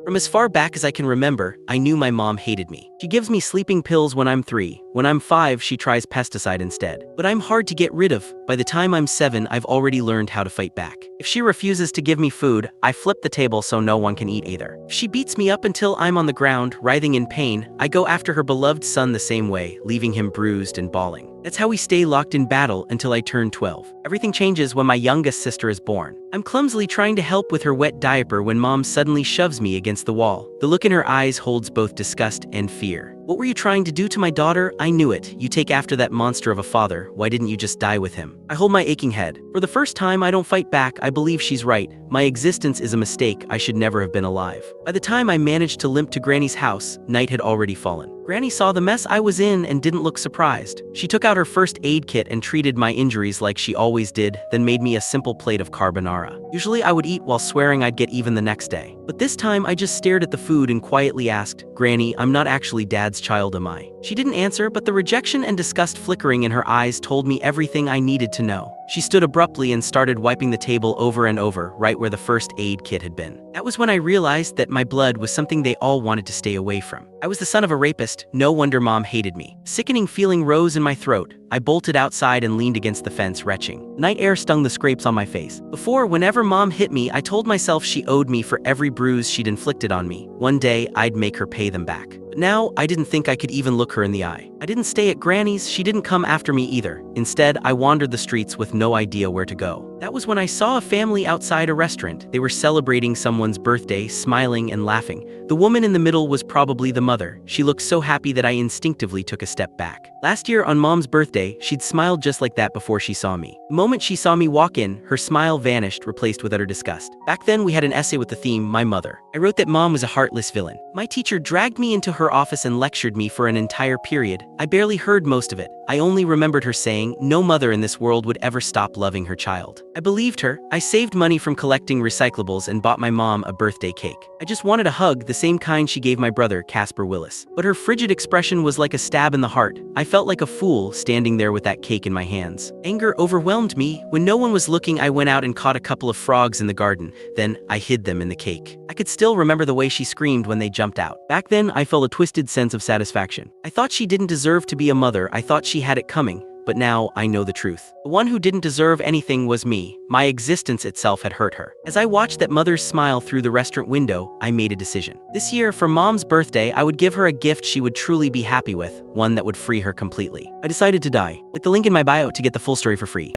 From as far back as I can remember, I knew my mom hated me. She gives me sleeping pills when I'm 3. When I'm 5, she tries pesticide instead. But I'm hard to get rid of. By the time I'm 7, I've already learned how to fight back. If she refuses to give me food, I flip the table so no one can eat either. If she beats me up until I'm on the ground, writhing in pain, I go after her beloved son the same way, leaving him bruised and bawling. That's how we stay locked in battle until I turn 12. Everything changes when my youngest sister is born. I'm clumsily trying to help with her wet diaper when mom suddenly shoves me against the wall. The look in her eyes holds both disgust and fear. What were you trying to do to my daughter? I knew it. You take after that monster of a father. Why didn't you just die with him? I hold my aching head. For the first time, I don't fight back. I believe she's right. My existence is a mistake. I should never have been alive. By the time I managed to limp to Granny's house, night had already fallen. Granny saw the mess I was in and didn't look surprised. She took out her first aid kit and treated my injuries like she always did, then made me a simple plate of carbonara. Usually I would eat while swearing I'd get even the next day. But this time I just stared at the food and quietly asked, "Granny, I'm not actually Dad's child, am I?" She didn't answer, but the rejection and disgust flickering in her eyes told me everything I needed to know. She stood abruptly and started wiping the table over and over, right where the first aid kit had been. That was when I realized that my blood was something they all wanted to stay away from. I was the son of a rapist. No wonder mom hated me. Sickening feeling rose in my throat. I bolted outside and leaned against the fence, retching. Night air stung the scrapes on my face. Before, whenever mom hit me, I told myself she owed me for every bruise she'd inflicted on me. One day, I'd make her pay them back. But now, I didn't think I could even look her in the eye. I didn't stay at Granny's. She didn't come after me either. Instead, I wandered the streets with no idea where to go. That was when I saw a family outside a restaurant. They were celebrating someone's birthday, smiling and laughing. The woman in the middle was probably the mother. She looked so happy that I instinctively took a step back. Last year on mom's birthday, she'd smiled just like that before she saw me. The moment she saw me walk in, her smile vanished, replaced with utter disgust. Back then, we had an essay with the theme, My Mother. I wrote that mom was a heartless villain. My teacher dragged me into her office and lectured me for an entire period. I barely heard most of it. I only remembered her saying, no mother in this world would ever stop loving her child. I believed her. I saved money from collecting recyclables and bought my mom a birthday cake. I just wanted a hug, the same kind she gave my brother, Casper Willis. But her frigid expression was like a stab in the heart. I felt like a fool standing there with that cake in my hands. Anger overwhelmed me. When no one was looking, I went out and caught a couple of frogs in the garden. Then I hid them in the cake. I could still remember the way she screamed when they jumped out. Back then, I felt a twisted sense of satisfaction. I thought she didn't deserve to be a mother. I thought she had it coming. But now I know the truth. The one who didn't deserve anything was me. My existence itself had hurt her. As I watched that mother's smile through the restaurant window, I made a decision. This year, for mom's birthday, I would give her a gift she would truly be happy with, one that would free her completely. I decided to die. Click the link in my bio to get the full story for free.